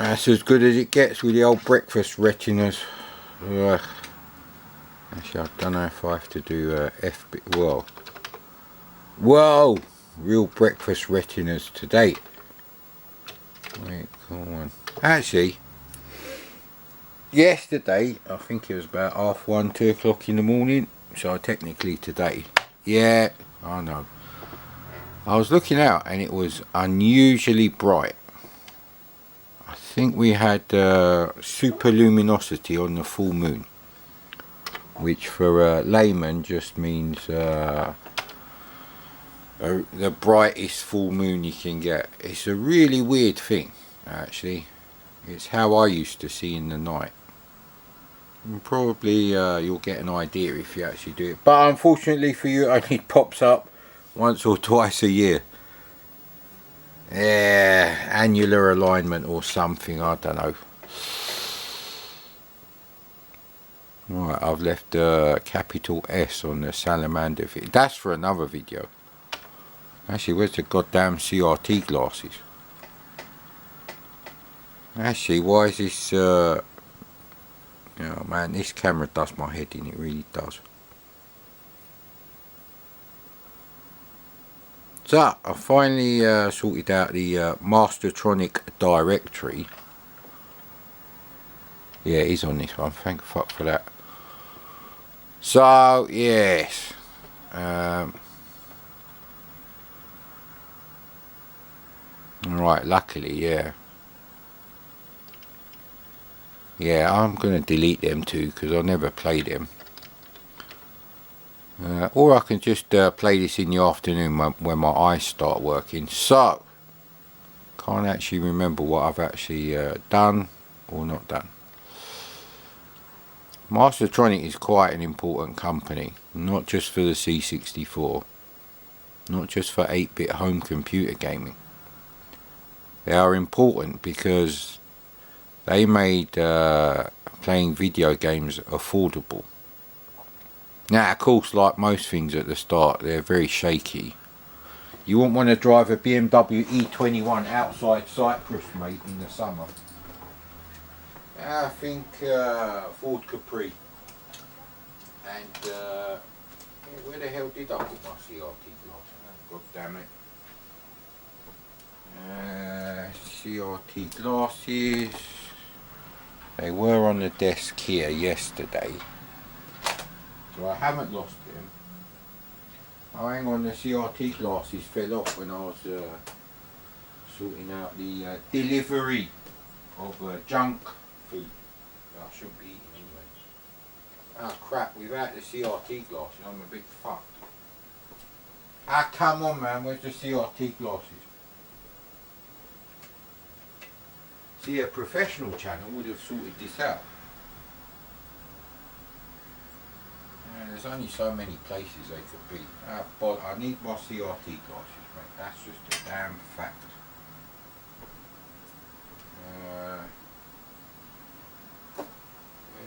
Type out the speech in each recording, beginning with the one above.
That's as good as it gets with the old breakfast retinas. Ugh. Actually, I don't know if I have to do FB. Whoa! Real breakfast retinas today. Wait, come on. Actually, yesterday, I think it was about 1:30, 2 o'clock in the morning. So technically today. Yeah, I know. I was looking out and it was unusually bright. I think we had super luminosity on the full moon, which for a layman just means the brightest full moon you can get. It's a really weird thing, actually. It's how I used to see in the night. And probably you'll get an idea if you actually do it. But unfortunately for you, it only pops up once or twice a year. Yeah, annular alignment or something, I don't know. Right, I've left capital S on the salamander video. That's for another video. Actually, where's the goddamn CRT glasses? Actually, why is this... oh man, this camera does my head in, it really does. So, I finally sorted out the Mastertronic directory. Yeah, it is on this one, thank fuck for that. So, yes. Right, luckily, yeah. Yeah, I'm going to delete them too, because I never played them. Or I can just play this in the afternoon when my eyes start working. So, can't actually remember what I've actually done or not done. Mastertronic is quite an important company, not just for the C64, not just for 8-bit home computer gaming. They are important because they made playing video games affordable. Now, of course, like most things at the start, they're very shaky. You wouldn't want to drive a BMW E21 outside Cyprus, mate, in the summer. I think Ford Capri. And where the hell did I put my CRT glass? God damn it. CRT glasses. They were on the desk here yesterday. So I haven't lost them. Oh, hang on, the CRT glasses fell off when I was sorting out the delivery of junk food that I shouldn't be eating anyway. Oh crap, without the CRT glasses I'm a bit fucked. Ah, come on man, where's the CRT glasses? See, a professional channel would have sorted this out. There's only so many places they could be. But I need my CRT glasses, mate. That's just a damn fact. Where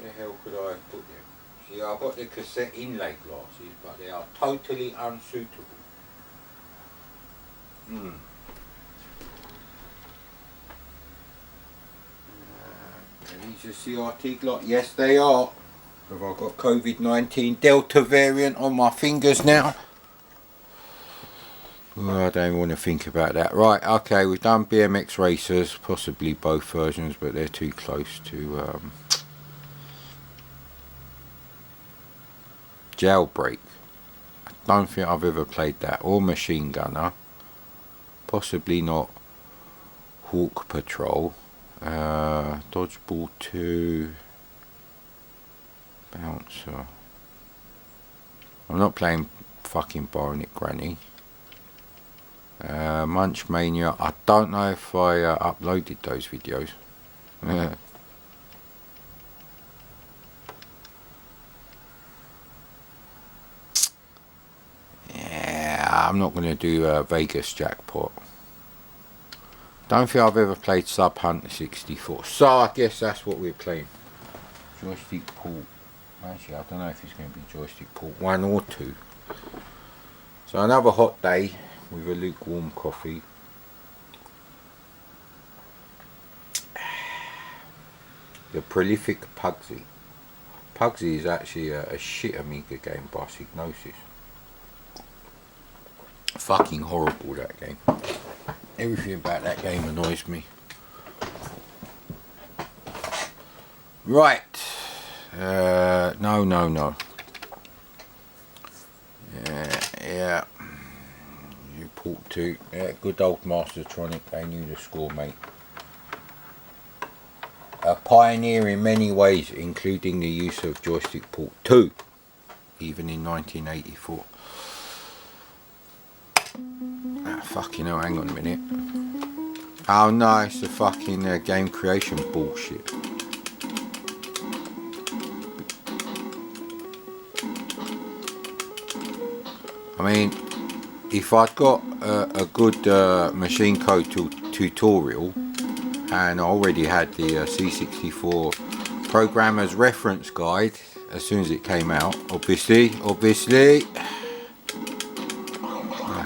the hell could I have put them? See, I've got the cassette inlay glasses, but they are totally unsuitable. Are these CRT glasses? Yes, they are. Have I got COVID-19 Delta variant on my fingers now? Oh, I don't want to think about that. Right, okay, we've done BMX Racers, possibly both versions, but they're too close to Jailbreak. I don't think I've ever played that. Or Machine Gunner. Possibly not Hawk Patrol. Dodgeball 2. Bouncer. I'm not playing fucking Bionic Granny. Munch Mania. I don't know if I uploaded those videos. Yeah, I'm not going to do Vegas Jackpot. Don't think I've ever played Sub Hunter 64. So I guess that's what we're playing. Joystick port. Actually, I don't know if it's going to be joystick port 1 or 2. So another hot day with a lukewarm coffee. The Prolific Pugsy. Pugsy is actually a shit Amiga game by Psygnosis. Fucking horrible, that game. Everything about that game annoys me. Right. No. Yeah. You port 2. Yeah, good old Mastertronic. They knew the score, mate. A pioneer in many ways, including the use of joystick port 2, even in 1984. Fucking hell, hang on a minute. Oh no, it's the fucking game creation bullshit. I mean, if I'd got a good machine code tutorial, and I already had the C64 programmer's reference guide as soon as it came out, obviously.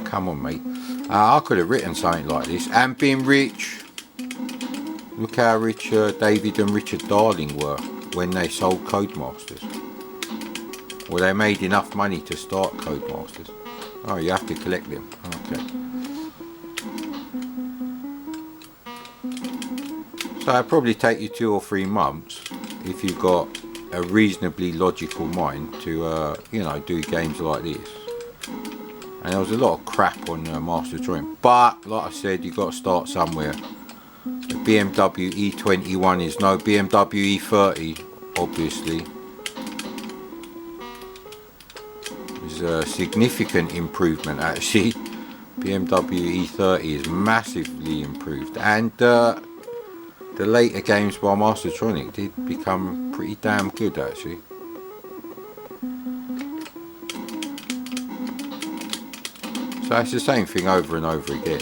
Come on, mate. I could have written something like this and been rich. Look how rich David and Richard Darling were when they sold Codemasters. Well, they made enough money to start Codemasters. Oh, you have to collect them. Okay. So it'll probably take you 2 or 3 months if you've got a reasonably logical mind to, do games like this. And there was a lot of crap on Mastertronic, but like I said, you've got to start somewhere. The BMW E21 is no BMW E30, obviously. It's a significant improvement, actually. BMW E30 is massively improved, and the later games by Mastertronic did become pretty damn good, actually. So it's the same thing over and over again.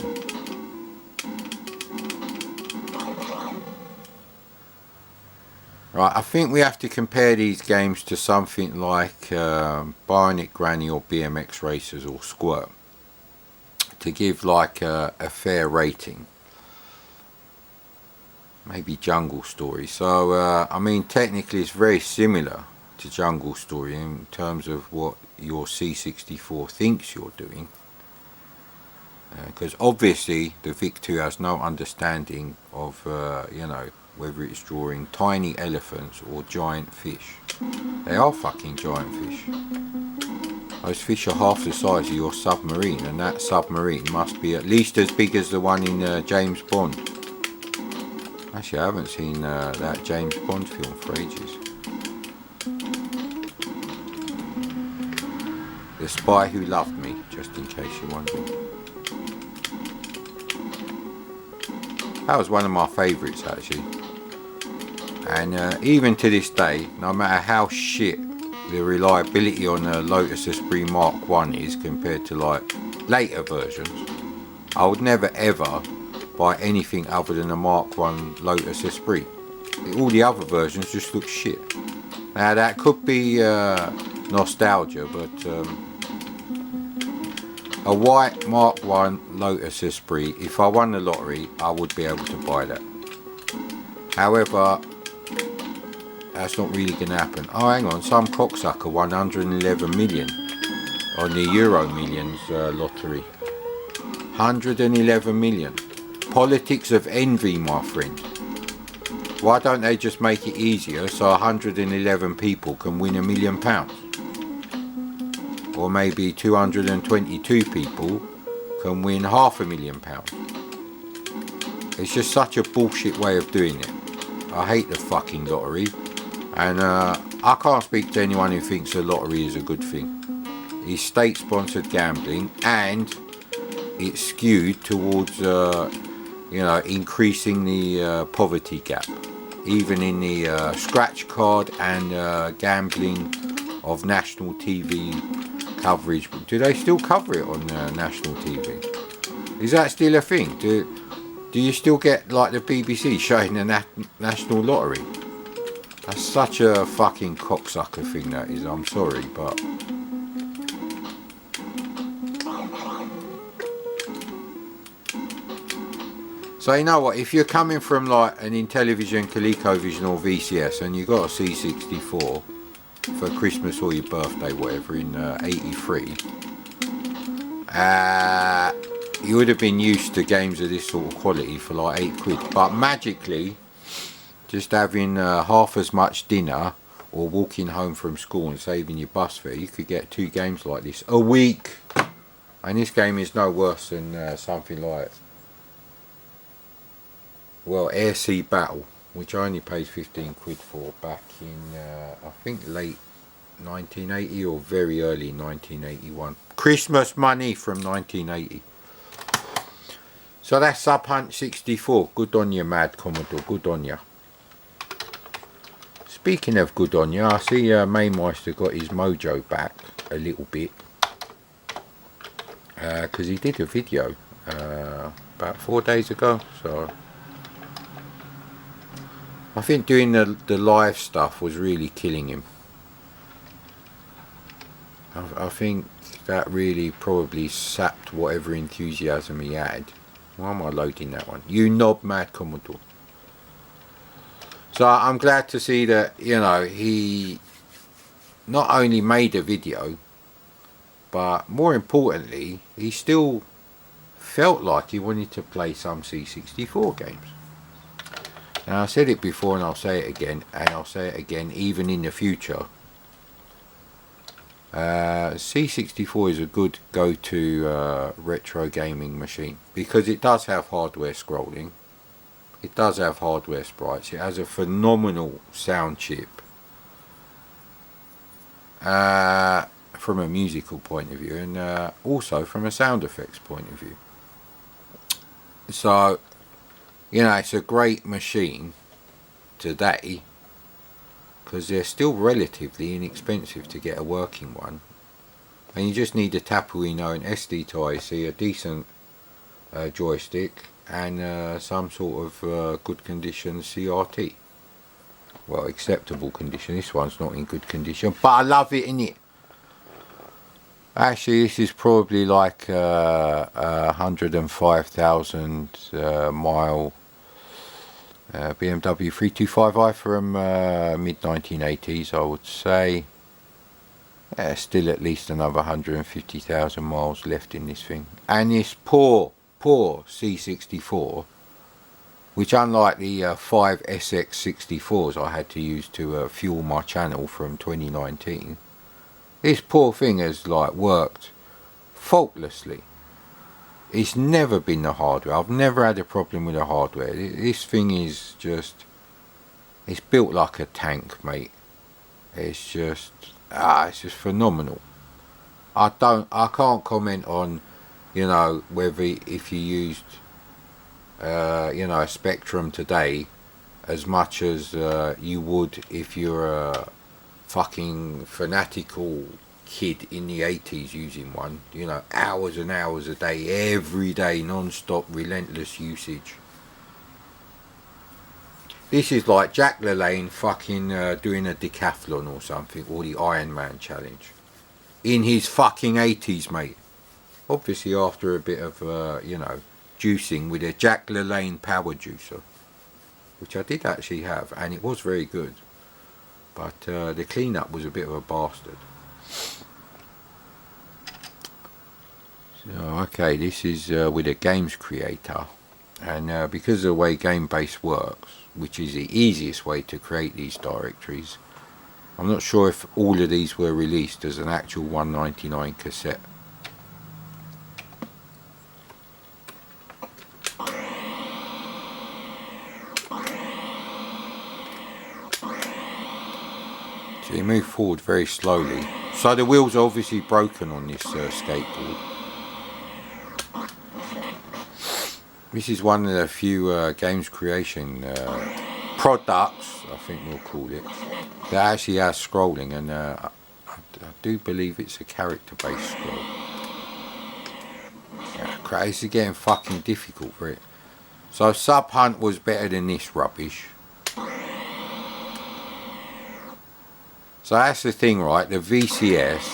Right, I think we have to compare these games to something like Bionic Granny or BMX Racers or Squirt to give like a fair rating. Maybe Jungle Story. So I mean, technically it's very similar to Jungle Story in terms of what your C64 thinks you're doing, because obviously the VIC-2 has no understanding of whether it's drawing tiny elephants or giant fish. They are fucking giant fish. Those fish are half the size of your submarine, and that submarine must be at least as big as the one in James Bond. Actually, I haven't seen that James Bond film for ages. The Spy Who Loved Me, just in case you're wondering. That was one of my favourites, actually. And even to this day, no matter how shit the reliability on the Lotus Esprit Mark 1 is compared to like later versions, I would never ever buy anything other than a Mark 1 Lotus Esprit. All the other versions just look shit. Now that could be nostalgia, but a white Mark 1 Lotus Esprit, if I won the lottery, I would be able to buy that. However, that's not really going to happen. Oh, hang on, some cocksucker won 111 million on the Euro Millions lottery. 111 million. Politics of envy, my friend. Why don't they just make it easier so 111 people can win £1 million? Or maybe 222 people can win £500,000. It's just such a bullshit way of doing it. I hate the fucking lottery, and I can't speak to anyone who thinks the lottery is a good thing. It's state-sponsored gambling, and it's skewed towards increasing the poverty gap, even in the scratch card and gambling of national TV coverage. Do they still cover it on national TV? Is that still a thing? Do you still get like the BBC showing the national lottery? That's such a fucking cocksucker thing, that is. I'm sorry, but So you know what, if you're coming from like an Intellivision, ColecoVision or VCS and you got a C64 for Christmas or your birthday, whatever, in 83, you would have been used to games of this sort of quality for like £8. But magically, just having half as much dinner or walking home from school and saving your bus fare, you could get 2 games like this a week. And this game is no worse than something like, well, Air Sea Battle, which I only paid £15 for back in I think late 1980 or very early 1981. Christmas money from 1980. So that's Sub Hunt 64. Good on you, Mad Commodore. Good on you. Speaking of good on you, I see Maymeister got his mojo back a little bit. Because he did a video about 4 days ago. So I think doing the live stuff was really killing him. I think that really probably sapped whatever enthusiasm he had. Why am I loading that one? You knob, Mad Commodore. So I'm glad to see that, you know, he not only made a video, but more importantly, he still felt like he wanted to play some C64 games. Now, I said it before and I'll say it again, and I'll say it again even in the future. C64 is a good go-to retro gaming machine because it does have hardware scrolling, it does have hardware sprites, it has a phenomenal sound chip from a musical point of view, and also from a sound effects point of view. So, you know, it's a great machine today because they're still relatively inexpensive to get a working one, and you just need a Tapuino, an SD to IC, a decent joystick, and some sort of good condition CRT. Well, acceptable condition. This one's not in good condition, but I love it, innit? Actually, this is probably like 105,000 mile BMW 325i from mid 1980s, I would say. Still at least another 150,000 miles left in this thing. And this poor C64, which unlike the 5 SX64s I had to use to fuel my channel from 2019, this poor thing has like worked faultlessly. It's never been the hardware. I've never had a problem with the hardware. This thing is just, it's built like a tank, mate. It's just phenomenal. I can't comment on, you know, whether if you used, you know, a Spectrum today as much as you would if you're a fucking fanatical kid in the 80s using one, you know, hours and hours a day, every day, non-stop, relentless usage. This is like Jack LaLanne fucking doing a decathlon or something, or the Iron Man challenge in his fucking 80s, mate. Obviously after a bit of you know, juicing with a Jack LaLanne power juicer, which I did actually have, and it was very good, but the cleanup was a bit of a bastard. So okay, this is with a games creator, and because of the way GameBase works, which is the easiest way to create these directories, I'm not sure if all of these were released as an actual 199 cassette. So you move forward very slowly. So the wheels are obviously broken on this skateboard. This is one of the few games creation products, I think we'll call it, that actually has scrolling, and I do believe it's a character-based scroll. Yeah, this is getting fucking difficult for it. So Sub Hunt was better than this rubbish. So that's the thing, right? The VCS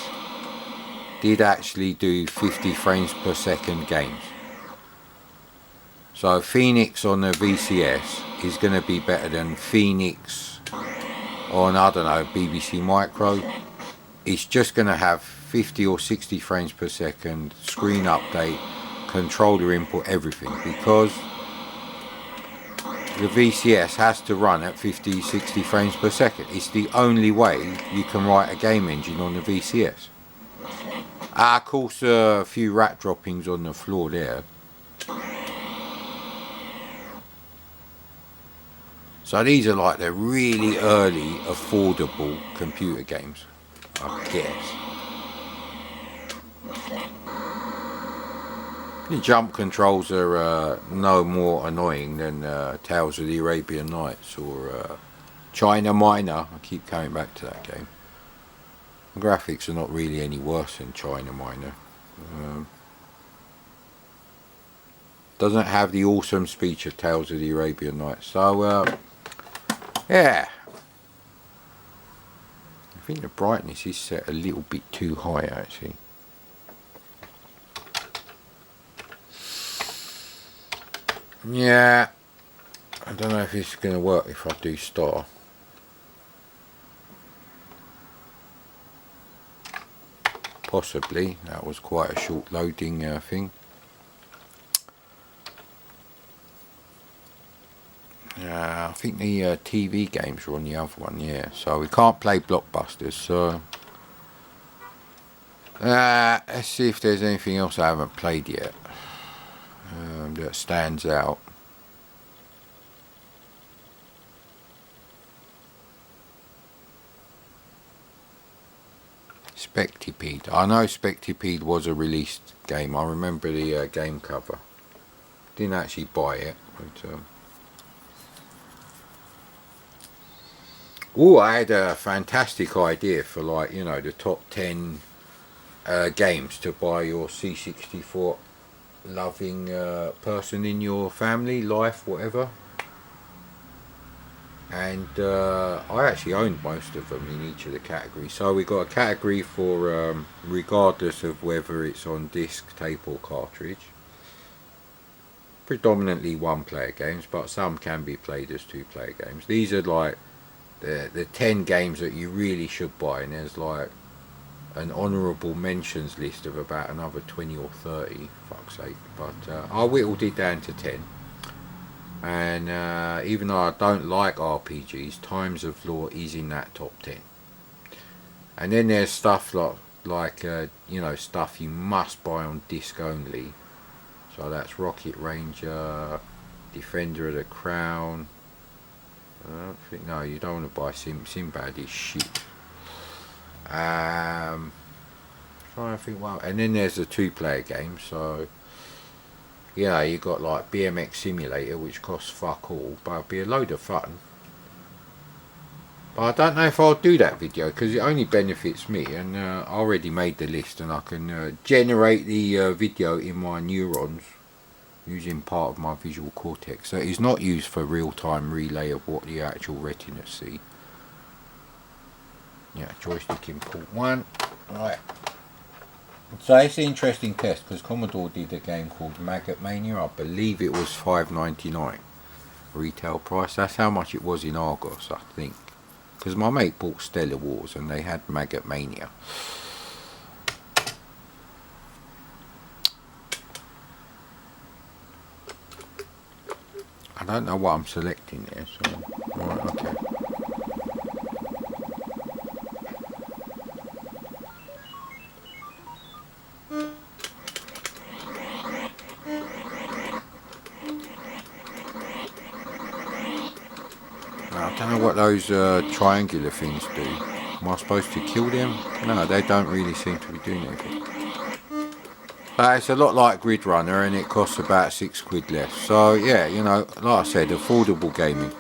did actually do 50 frames per second games. So Phoenix on the VCS is going to be better than Phoenix on, I don't know, BBC Micro. It's just going to have 50 or 60 frames per second, screen update, controller input, everything, because the VCS has to run at 50, 60 frames per second. It's the only way you can write a game engine on the VCS. Of course, a few rat droppings on the floor there. So these are like the really early, affordable computer games, I guess. The jump controls are no more annoying than Tales of the Arabian Nights or China Miner. I keep coming back to that game. The graphics are not really any worse than China Miner. Doesn't have the awesome speech of Tales of the Arabian Nights. So, yeah. I think the brightness is set a little bit too high, actually. Yeah, I don't know if it's going to work if I do star. Possibly, that was quite a short loading thing. I think the TV games are on the other one, yeah. So we can't play blockbusters, so let's see if there's anything else I haven't played yet. That stands out. Spectipede. I know Spectipede was a released game. I remember the game cover. Didn't actually buy it, but I had a fantastic idea for, like, you know, the top 10 games to buy your C64 loving person in your family, life, whatever. And I actually owned most of them in each of the categories. So we got a category for regardless of whether it's on disc, tape or cartridge. Predominantly one player games, but some can be played as two player games. These are like the 10 games that you really should buy, and there's like an honourable mentions list of about another 20 or 30, fuck's sake. But I whittled it down to 10. And even though I don't like RPGs, Times of Law is in that top 10. And then there's stuff like you know, stuff you must buy on disc only. So that's Rocket Ranger, Defender of the Crown. I don't think, no, you don't want to buy Sinbad is shit. Trying to think, well, and then there's the two-player game. So yeah, you got like BMX Simulator, which costs fuck all, but it'll be a load of fun. But I don't know if I'll do that video because it only benefits me, and I already made the list, and I can generate the video in my neurons using part of my visual cortex. So it is not used for real-time relay of what the actual retina see. Yeah, joystick input 1. Right. So it's an interesting test because Commodore did a game called Maggot Mania. I believe it was $5.99 retail price. That's how much it was in Argos, I think. Because my mate bought Stellar Wars and they had Maggot Mania. I don't know what I'm selecting there, so right, okay. I don't know what those triangular things do. Am I supposed to kill them? No, they don't really seem to be doing anything. It's a lot like Grid Runner, and it costs about £6 less. So yeah, you know, like I said, affordable gaming.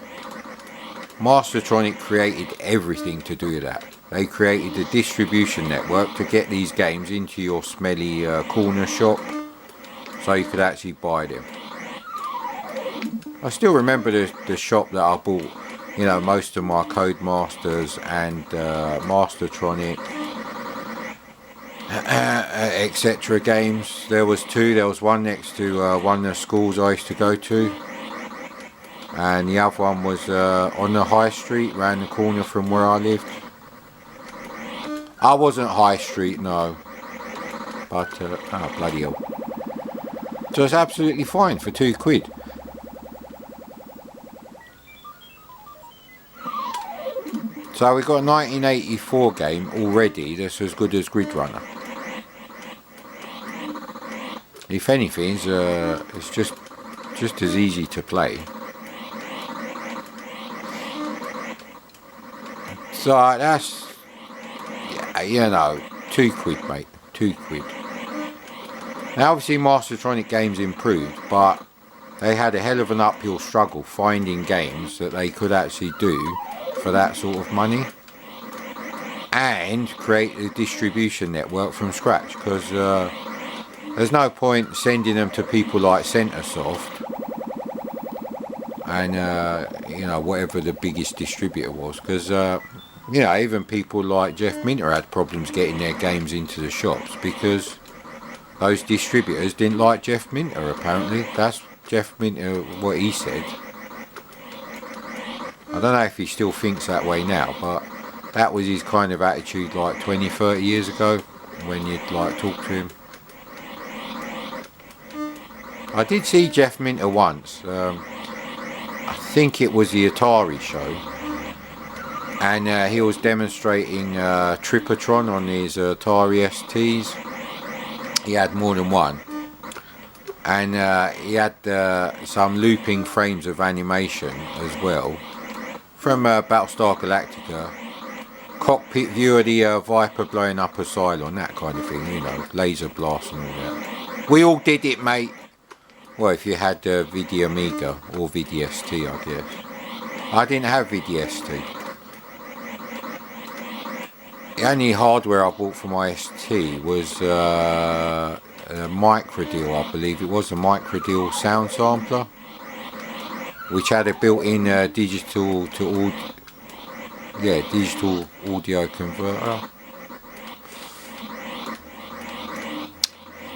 Mastertronic created everything to do that. They created a distribution network to get these games into your smelly corner shop, so you could actually buy them. I still remember the shop that I bought, you know, most of my Codemasters and Mastertronic etc. games. There was two. There was one next to one of the schools I used to go to, and the other one was on the high street round the corner from where I lived. I wasn't high street, no, but oh bloody hell. So it's absolutely fine for £2. So we got a 1984 game already that's as good as Grid Runner. If anything, it's just as easy to play. So that's, yeah, you know, £2, mate, £2. Now obviously Mastertronic games improved, but they had a hell of an uphill struggle finding games that they could actually do for that sort of money and create a distribution network from scratch, because there's no point sending them to people like Centresoft and you know, whatever the biggest distributor was, because you know, even people like Jeff Minter had problems getting their games into the shops because those distributors didn't like Jeff Minter. Apparently that's Jeff Minter, what he said. I don't know if he still thinks that way now, but that was his kind of attitude like 20-30 years ago when you'd like talk to him. I did see Jeff Minter once. I think it was the Atari show, and he was demonstrating Trippertron on his Atari STs. He had more than one, and he had some looping frames of animation as well from Battlestar Galactica, cockpit view of the Viper blowing up a Cylon, that kind of thing, you know, laser blast and all that. We all did it, mate. Well, if you had Video Amiga or VDST, I guess. I didn't have VDST. The only hardware I bought for my ST was a Microdeal, I believe it was, a Microdeal sound sampler, which had a built-in digital audio converter.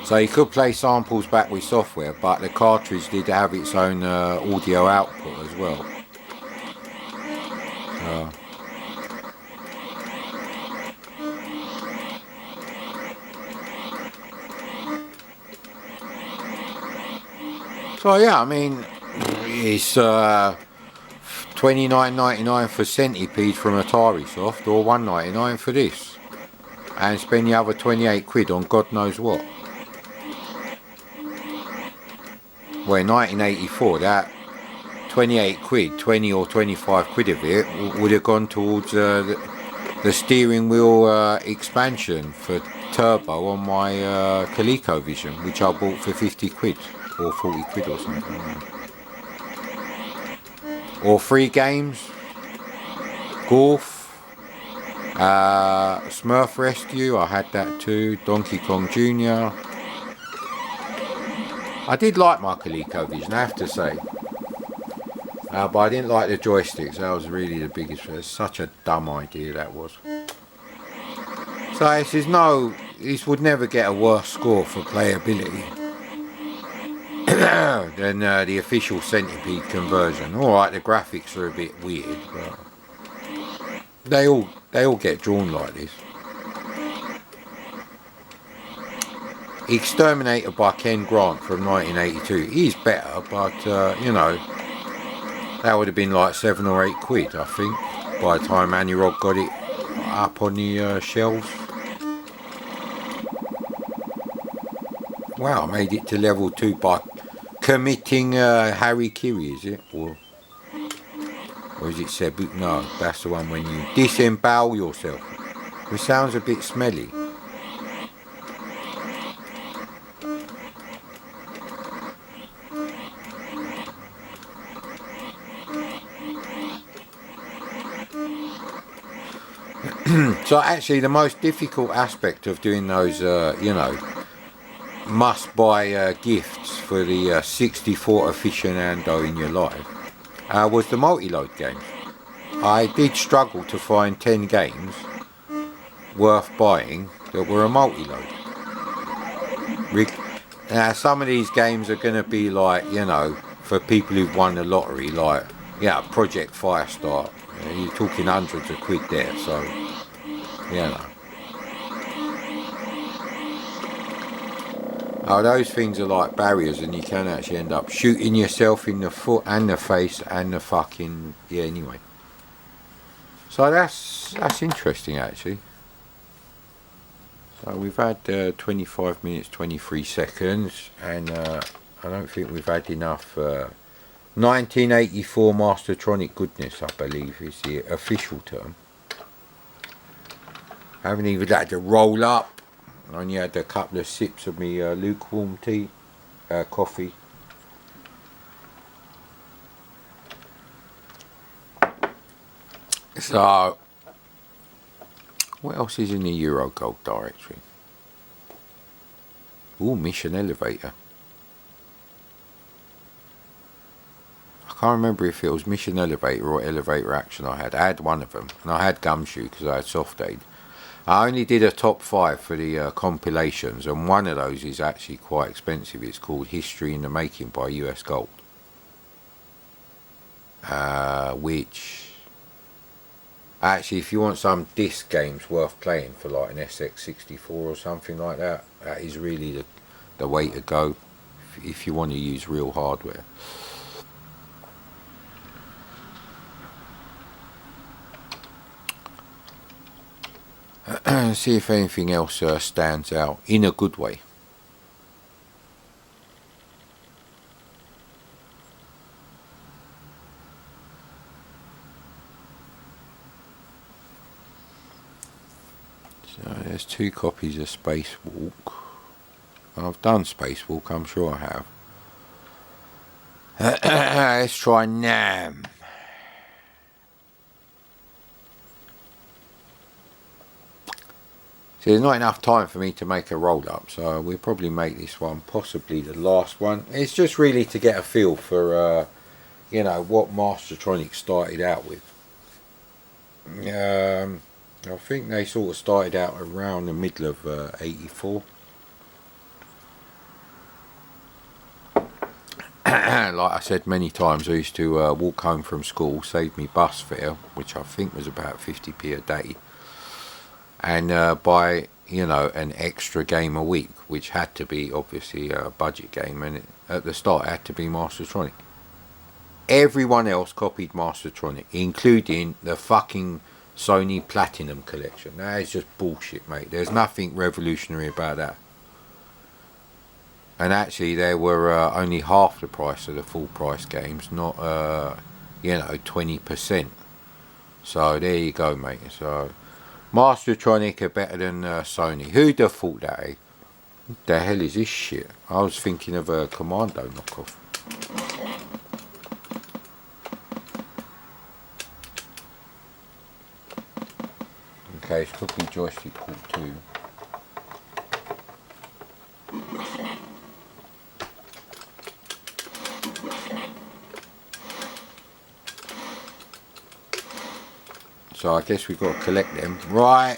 So you could play samples back with software, but the cartridge did have its own audio output as well. So yeah, I mean, it's $29.99 for Centipede from Atari Soft, or $1.99 for this, and spend the other £28 on God knows what. Well, in 1984, that £28, 20 or £25 of it would have gone towards the steering wheel expansion for turbo on my ColecoVision, which I bought for £50 or £40 or something. Or free games, Golf, Smurf Rescue, I had that too, Donkey Kong Jr. I did like my ColecoVision, I have to say, but I didn't like the joysticks. That was really the biggest. It's such a dumb idea that was. So this would never get a worse score for playability than the official Centipede conversion. Alright, the graphics are a bit weird, but they all get drawn like this. Exterminator by Ken Grant from 1982. He's better, but you know, that would have been like £7 or £8, I think, by the time Anirog got it up on the shelves. Wow, I made it to level 2 by committing Harry Kiri, is it? Or is it Cebu? No, that's the one when you disembowel yourself. It sounds a bit smelly. So actually the most difficult aspect of doing those, you know, must-buy gifts for the 64 aficionado in your life was the multi-load games. I did struggle to find 10 games worth buying that were a multi-load. Now, some of these games are going to be like, you know, for people who've won the lottery, like, yeah, Project Firestar. You're talking hundreds of quid there, so, you know. Oh, those things are like barriers, and you can actually end up shooting yourself in the foot and the face and the fucking, yeah, anyway. So that's interesting, actually. So we've had 25 minutes 23 seconds, and I don't think we've had enough 1984 Mastertronic goodness, I believe is the official term. Haven't even had to roll up. I only had a couple of sips of me lukewarm tea, coffee. So, what else is in the Eurogold directory? Ooh, Mission Elevator. I can't remember if it was Mission Elevator or Elevator Action I had. I had one of them, and I had Gumshoe because I had Soft Aid. I only did a top 5 for the compilations, and one of those is actually quite expensive. It's called History in the Making by US Gold. Which, actually, if you want some disc games worth playing for like an SX64 or something like that, that is really the way to go if you want to use real hardware. See if anything else stands out in a good way. So there's 2 copies of Spacewalk. I've done Spacewalk, I'm sure I have. Let's try Nam. So there's not enough time for me to make a roll up, so we'll probably make this one possibly the last one. It's just really to get a feel for, you know, what Mastertronic started out with. I think they sort of started out around the middle of 84. Like I said many times, I used to walk home from school, save me bus fare, which I think was about 50p a day, and buy, you know, an extra game a week, which had to be obviously a budget game, and at the start it had to be Mastertronic. Everyone else copied Mastertronic, including the fucking Sony Platinum collection. That is just bullshit, mate. There's nothing revolutionary about that. And actually they were only half the price of the full price games, not you know, 20%. So there you go, mate. So Mastertronic are better than Sony. Who'd have thought that, eh? What the hell is this shit? I was thinking of a Commando knockoff. Okay, it's cookie joystick port 2. So I guess we've got to collect them. Right.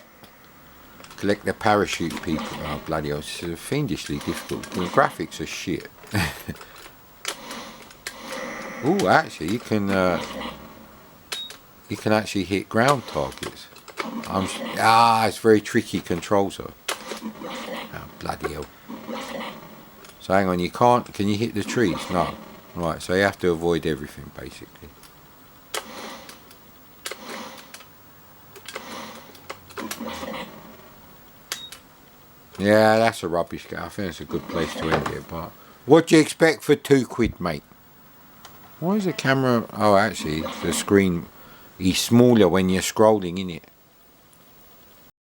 Collect the parachute people. Oh, bloody hell. It's fiendishly difficult. The graphics are shit. Oh, actually, you can actually hit ground targets. It's very tricky controls though. Oh, bloody hell. So hang on, you can't. Can you hit the trees? No. Right, so you have to avoid everything basically. Yeah, that's a rubbish game. I think it's a good place to end it, but what do you expect for £2, mate? Why is the camera... Oh, actually, the screen is smaller when you're scrolling, innit?